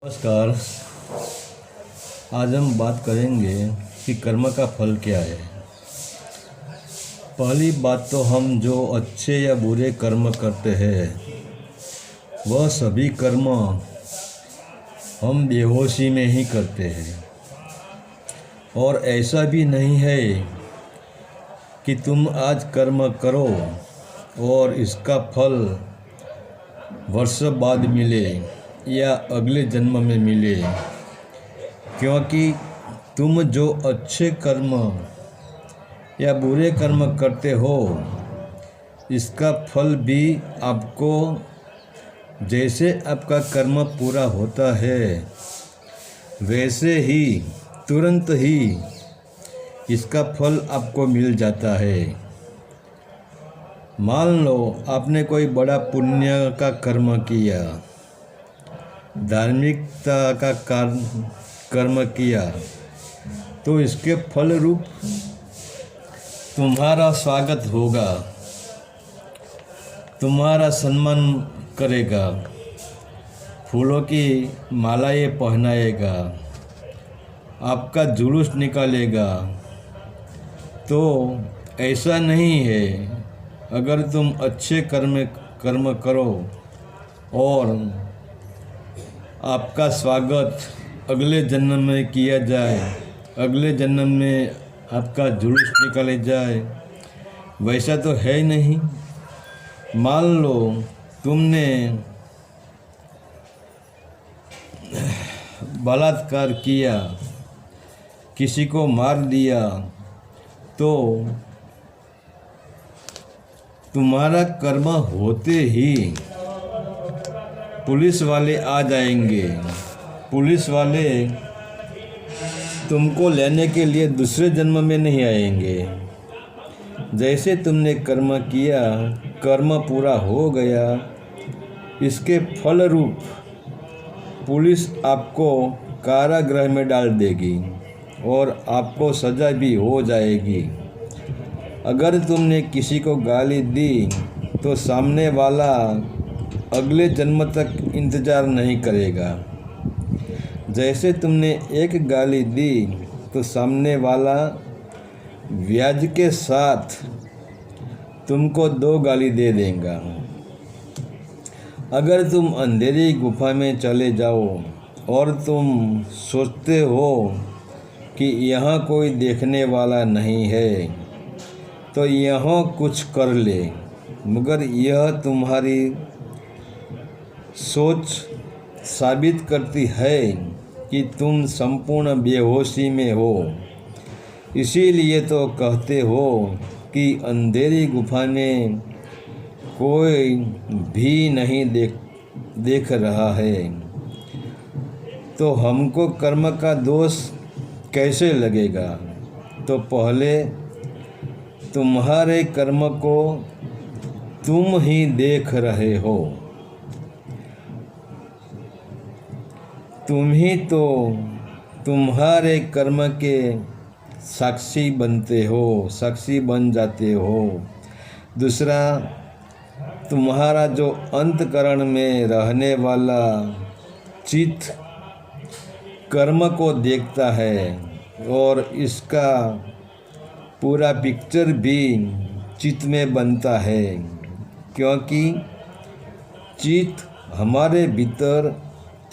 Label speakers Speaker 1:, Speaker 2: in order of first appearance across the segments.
Speaker 1: नमस्कार। आज हम बात करेंगे कि कर्म का फल क्या है। पहली बात तो हम जो अच्छे या बुरे कर्म करते हैं वह सभी कर्म हम बेहोशी में ही करते हैं। और ऐसा भी नहीं है कि तुम आज कर्म करो और इसका फल वर्ष बाद मिले या अगले जन्म में मिले, क्योंकि तुम जो अच्छे कर्म या बुरे कर्म करते हो इसका फल भी आपको जैसे आपका कर्म पूरा होता है वैसे ही तुरंत ही इसका फल आपको मिल जाता है। मान लो आपने कोई बड़ा पुण्य का कर्म किया, धार्मिकता का कर्म किया, तो इसके फल रूप तुम्हारा स्वागत होगा, तुम्हारा सम्मान करेगा, फूलों की मालाएं पहनाएगा, आपका जुलूस निकालेगा। तो ऐसा नहीं है, अगर तुम अच्छे कर्म करो और आपका स्वागत अगले जन्म में किया जाए, अगले जन्म में आपका जुलूस निकाले जाए, वैसा तो है ही नहीं। मान लो तुमने बलात्कार किया, किसी को मार दिया, तो तुम्हारा कर्म होते ही पुलिस वाले आ जाएंगे। पुलिस वाले तुमको लेने के लिए दूसरे जन्म में नहीं आएंगे। जैसे तुमने कर्म किया, कर्म पूरा हो गया, इसके फल रूप पुलिस आपको कारागृह में डाल देगी और आपको सज़ा भी हो जाएगी। अगर तुमने किसी को गाली दी तो सामने वाला अगले जन्म तक इंतज़ार नहीं करेगा। जैसे तुमने एक गाली दी तो सामने वाला ब्याज के साथ तुमको 2 गाली दे देगा। अगर तुम अंधेरी गुफा में चले जाओ और तुम सोचते हो कि यहाँ कोई देखने वाला नहीं है तो यहाँ कुछ कर ले, मगर यह तुम्हारी सोच साबित करती है कि तुम संपूर्ण बेहोशी में हो। इसीलिए तो कहते हो कि अंधेरी गुफा में कोई भी नहीं देख रहा है। तो हमको कर्म का दोष कैसे लगेगा? तो पहले तुम्हारे कर्म को तुम ही देख रहे हो, तुम ही तो तुम्हारे कर्म के साक्षी बनते हो, साक्षी बन जाते हो। दूसरा, तुम्हारा जो अंतकरण में रहने वाला चित्त कर्म को देखता है और इसका पूरा पिक्चर भी चित्त में बनता है, क्योंकि चित्त हमारे भीतर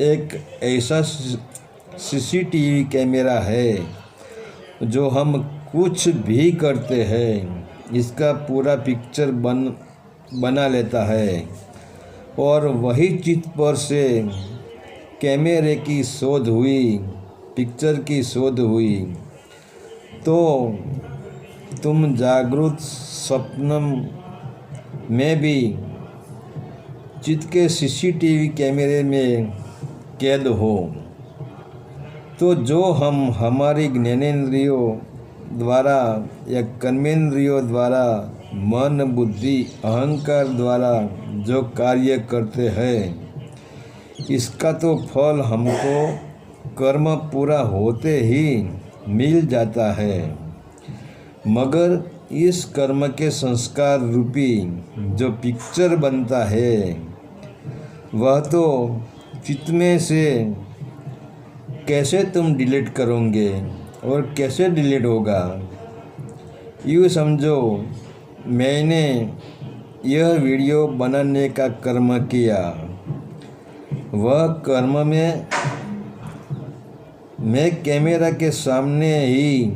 Speaker 1: एक ऐसा सीसीटीवी कैमरा है जो हम कुछ भी करते हैं इसका पूरा पिक्चर बना लेता है। और वही चित्त पर से कैमरे की शोध हुई, पिक्चर की शोध हुई, तो तुम जागृत स्वप्न में भी चित्त के सीसीटीवी कैमरे में कैद हो। तो जो हम हमारी ज्ञानेंद्रियों द्वारा या कर्मेंद्रियों द्वारा, मन, बुद्धि, अहंकार द्वारा जो कार्य करते हैं इसका तो फल हमको कर्म पूरा होते ही मिल जाता है। मगर इस कर्म के संस्कार रूपी जो पिक्चर बनता है वह तो चित्त में से कैसे तुम डिलीट करोगे और कैसे डिलीट होगा। यूँ समझो मैंने यह वीडियो बनाने का कर्म किया, वह कर्म में मैं कैमरा के सामने ही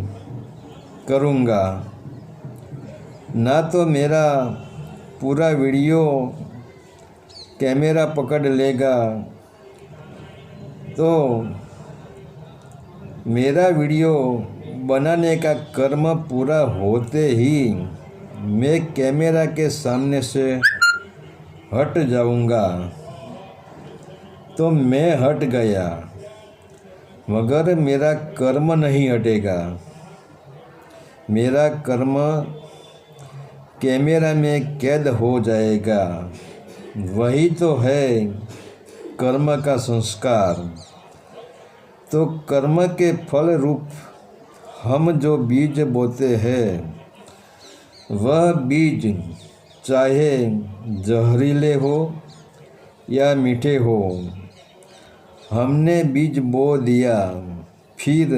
Speaker 1: करूँगा, ना तो मेरा पूरा वीडियो कैमरा पकड़ लेगा। तो मेरा वीडियो बनाने का कर्म पूरा होते ही मैं कैमरा के सामने से हट जाऊंगा। तो मैं हट गया, मगर मेरा कर्म नहीं हटेगा। मेरा कर्म कैमरा में कैद हो जाएगा। वही तो है कर्म का संस्कार। तो कर्म के फल रूप हम जो बीज बोते हैं, वह बीज चाहे जहरीले हो या मीठे हो, हमने बीज बो दिया, फिर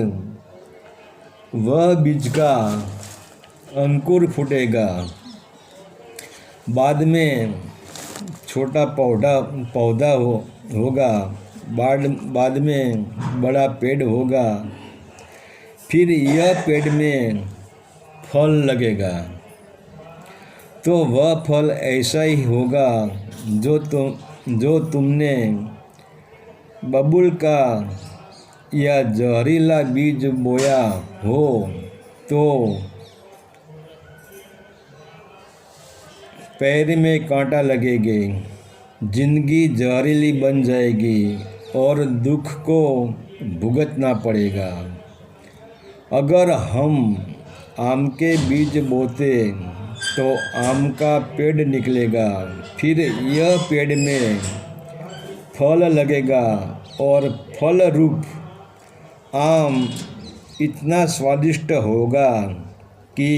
Speaker 1: वह बीज का अंकुर फूटेगा। बाद में छोटा पौधा होगा, बाद में बड़ा पेड़ होगा, फिर यह पेड़ में फल लगेगा। तो वह फल ऐसा ही होगा जो तुमने बबूल का या जहरीला बीज बोया हो। तो पैर में कांटा लगेंगे, जिंदगी जहरीली बन जाएगी और दुख को भुगतना पड़ेगा। अगर हम आम के बीज बोते तो आम का पेड़ निकलेगा, फिर यह पेड़ में फल लगेगा और फल रूप आम इतना स्वादिष्ट होगा कि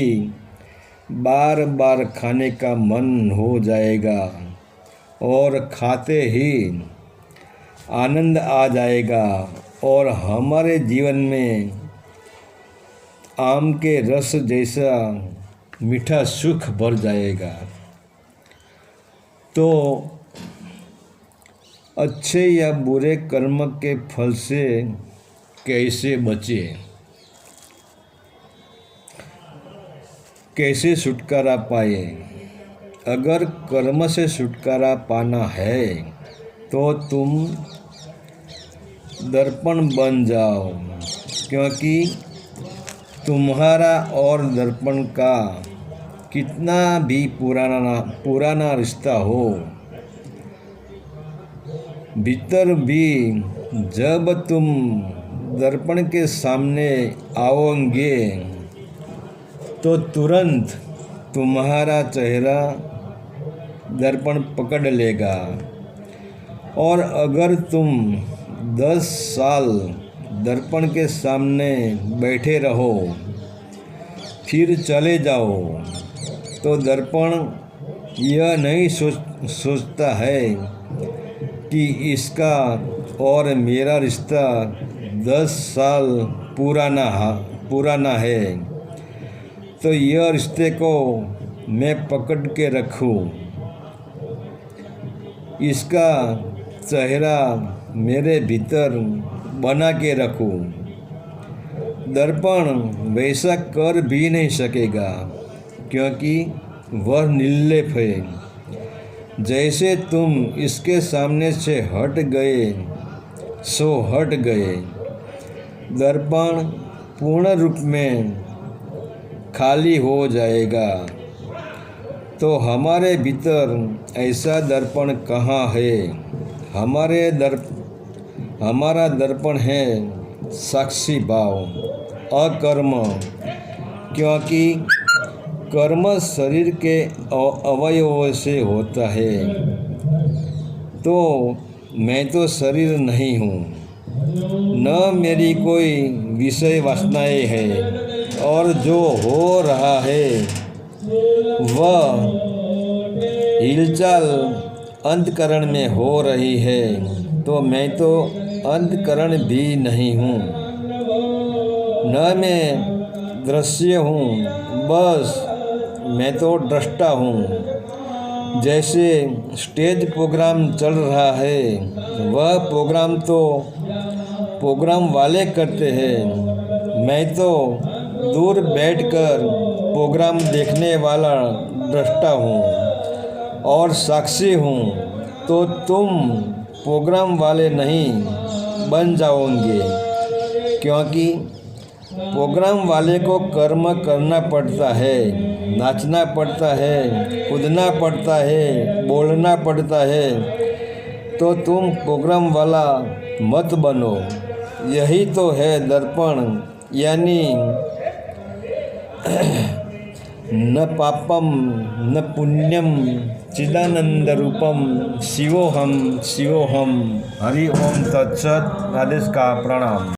Speaker 1: बार बार खाने का मन हो जाएगा और खाते ही आनंद आ जाएगा और हमारे जीवन में आम के रस जैसा मीठा सुख भर जाएगा। तो अच्छे या बुरे कर्म के फल से कैसे बचे, कैसे छुटकारा पाए। अगर कर्म से छुटकारा पाना है तो तुम दर्पण बन जाओ, क्योंकि तुम्हारा और दर्पण का कितना भी पुराना रिश्ता हो, भीतर भी जब तुम दर्पण के सामने आओगे तो तुरंत तुम्हारा चेहरा दर्पण पकड़ लेगा। और अगर तुम 10 साल दर्पण के सामने बैठे रहो फिर चले जाओ, तो दर्पण यह नहीं सोचता है कि इसका और मेरा रिश्ता 10 साल पुराना है, तो यह रिश्ते को मैं पकड़ के रखूं, इसका चेहरा मेरे भीतर बना के रखूं। दर्पण वैसा कर भी नहीं सकेगा, क्योंकि वह निर्लेप है। जैसे तुम इसके सामने से हट गए सो हट गए। दर्पण पूर्ण रूप में खाली हो जाएगा। तो हमारे भीतर ऐसा दर्पण कहाँ है। हमारा दर्पण है साक्षी भाव, अकर्म, क्योंकि कर्म शरीर के अवयवों से होता है। तो मैं तो शरीर नहीं हूँ, न मेरी कोई विषय वासनाएं है, और जो हो रहा है वह हिलचाल अंतःकरण में हो रही है। तो मैं तो अंतकरण भी नहीं हूँ, न मैं दृश्य हूँ, बस मैं तो दृष्टा हूँ। जैसे स्टेज प्रोग्राम चल रहा है, वह प्रोग्राम तो प्रोग्राम वाले करते हैं, मैं तो दूर बैठकर प्रोग्राम देखने वाला दृष्टा हूँ और साक्षी हूँ। तो तुम प्रोग्राम वाले नहीं बन जाओगे, क्योंकि प्रोग्राम वाले को कर्म करना पड़ता है, नाचना पड़ता है, कूदना पड़ता है, बोलना पड़ता है। तो तुम प्रोग्राम वाला मत बनो। यही तो है दर्पण, यानी न पापम न पुण्यम चिदानंद रूपम शिवोहम शिवोहम। हरि ओम तत्सत। राधेश का प्रणाम।